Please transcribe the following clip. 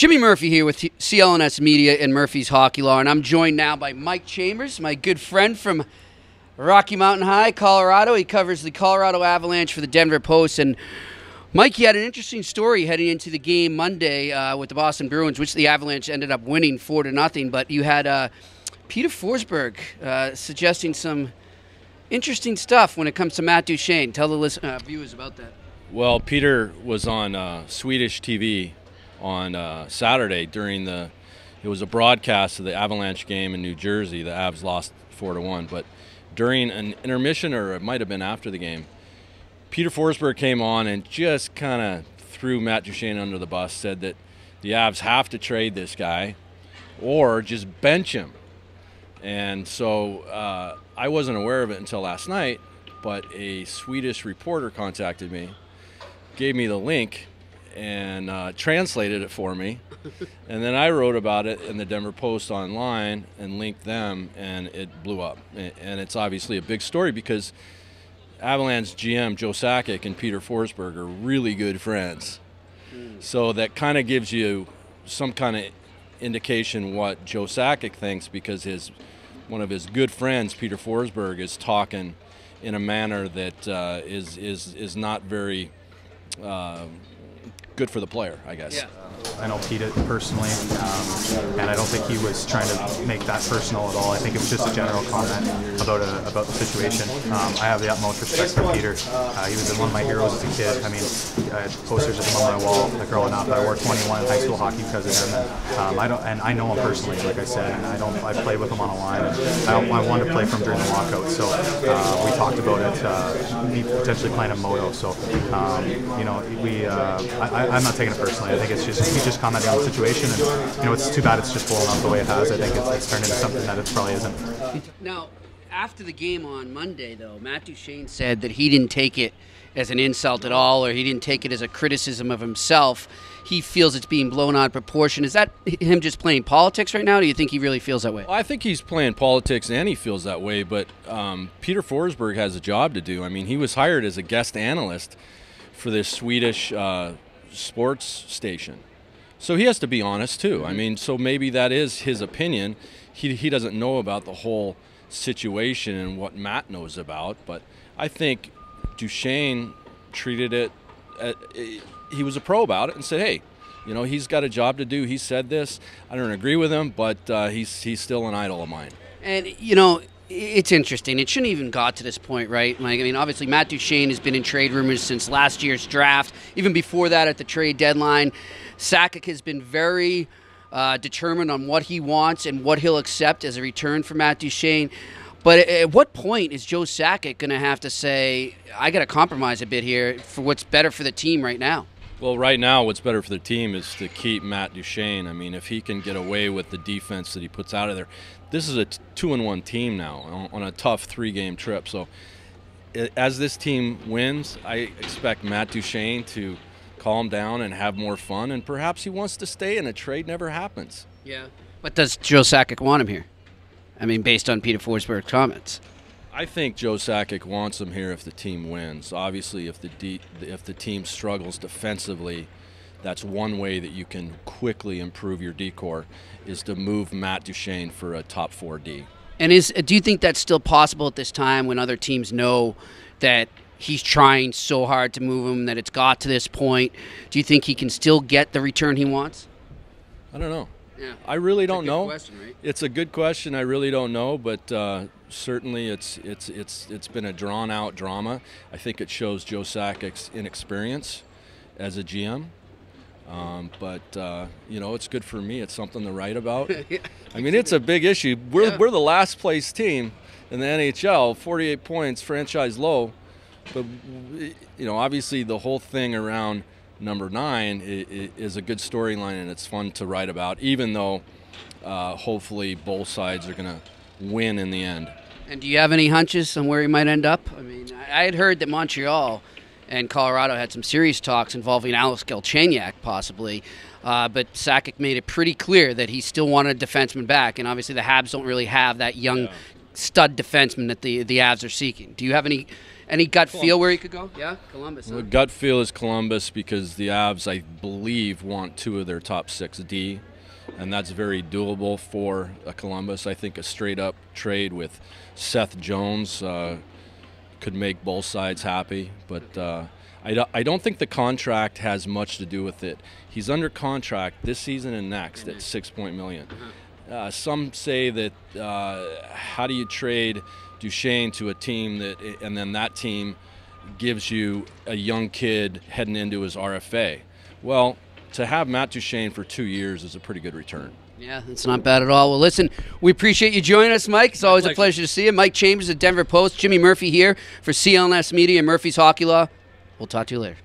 Jimmy Murphy here with CLNS Media and Murphy's Hockey Law, and I'm joined now by Mike Chambers, my good friend from Rocky Mountain High, Colorado. He covers the Colorado Avalanche for the Denver Post. And Mike, you had an interesting story heading into the game Monday with the Boston Bruins, which the Avalanche ended up winning 4-0. But you had Peter Forsberg suggesting some interesting stuff when it comes to Matt Duchene. Tell the viewers about that. Well, Peter was on Swedish TV on Saturday it was a broadcast of the Avalanche game in New Jersey. The Avs lost 4-1, but during an intermission, or it might have been after the game, Peter Forsberg came on and just kind of threw Matt Duchene under the bus, said that the Avs have to trade this guy or just bench him. And so I wasn't aware of it until last night, but a Swedish reporter contacted me, gave me the link, and translated it for me. And then I wrote about it in the Denver Post online and linked them, and it blew up. And it's obviously a big story because Avalanche GM Joe Sakic and Peter Forsberg are really good friends. So that kind of gives you some kind of indication what Joe Sakic thinks, because one of his good friends, Peter Forsberg, is talking in a manner that is not very good for the player, I guess. Yeah. I know Pete personally, and I don't think he was trying to make that personal at all. I think it was just a general comment about the situation. I have the utmost respect for Peter. He was one of my heroes as a kid. I mean, I had posters of him on my wall growing up. I wore 21 in high school hockey because of him. And I know him personally, like I said, and I played with him on a line. And I wanted to play for him during the lockout, so we talked about it, me potentially playing a moto. So, I'm not taking it personally. I think it's just he just commented on the situation, and it's too bad it's just blown up the way it has. I think it's turned into something that it probably isn't. Now, after the game on Monday, though, Matt Duchene said that he didn't take it as an insult at all, or he didn't take it as a criticism of himself. He feels it's being blown out of proportion. Is that him just playing politics right now, or do you think he really feels that way? Well, I think he's playing politics and he feels that way, but Peter Forsberg has a job to do. I mean, he was hired as a guest analyst for this Swedish sports station. So he has to be honest too. I mean, so maybe that is his opinion. He doesn't know about the whole situation and what Matt knows about, but I think Duchene treated it, he was a pro about it and said, hey, he's got a job to do. He said this. I don't agree with him, but he's still an idol of mine. And, it's interesting. It shouldn't even got to this point, right? I mean, obviously, Matt Duchene has been in trade rumors since last year's draft. Even before that, at the trade deadline, Sakic has been very determined on what he wants and what he'll accept as a return for Matt Duchene. But at what point is Joe Sakic going to have to say, I got to compromise a bit here for what's better for the team right now? Well, right now, what's better for the team is to keep Matt Duchene. I mean, if he can get away with the defense that he puts out of there, this is a 2-1 team now on a tough 3-game trip. So as this team wins, I expect Matt Duchene to calm down and have more fun, and perhaps he wants to stay and a trade never happens. Yeah. But does Joe Sakic want him here? I mean, based on Peter Forsberg's comments. I think Joe Sakic wants him here if the team wins. Obviously, if the team struggles defensively, that's one way that you can quickly improve your D-core, is to move Matt Duchene for a top 4 D. And do you think that's still possible at this time when other teams know that he's trying so hard to move him, that it's got to this point? Do you think he can still get the return he wants? I don't know. Yeah. I really don't know. Question, right? It's a good question. I really don't know, but certainly it's been a drawn-out drama. I think it shows Joe Sakic's inexperience as a GM. But it's good for me. It's something to write about. I mean, it's a big issue. We're the last place team in the NHL, 48 points, franchise low. But obviously the whole thing around number 9 is a good storyline, and it's fun to write about, even though hopefully both sides are going to win in the end. And do you have any hunches on where he might end up? I mean, I had heard that Montreal and Colorado had some serious talks involving Alex Galchenyuk possibly, but Sakic made it pretty clear that he still wanted a defenseman back, and obviously the Habs don't really have that young stud defenseman that the Avs are seeking. Do you have any Any gut feel where he could go? Yeah, Columbus. Huh? The gut feel is Columbus because the Avs, I believe, want 2 of their top 6 D, and that's very doable for Columbus. I think a straight-up trade with Seth Jones could make both sides happy, but I don't think the contract has much to do with it. He's under contract this season and next at $6 million. Some say that how do you trade Duchene to a team and then that team gives you a young kid heading into his RFA? Well, to have Matt Duchene for 2 years is a pretty good return. Yeah, it's not bad at all. Well, listen, we appreciate you joining us, Mike. It's always a pleasure to see you. Mike Chambers at Denver Post, Jimmy Murphy here for CLNS Media and Murphy's Hockey Law. We'll talk to you later.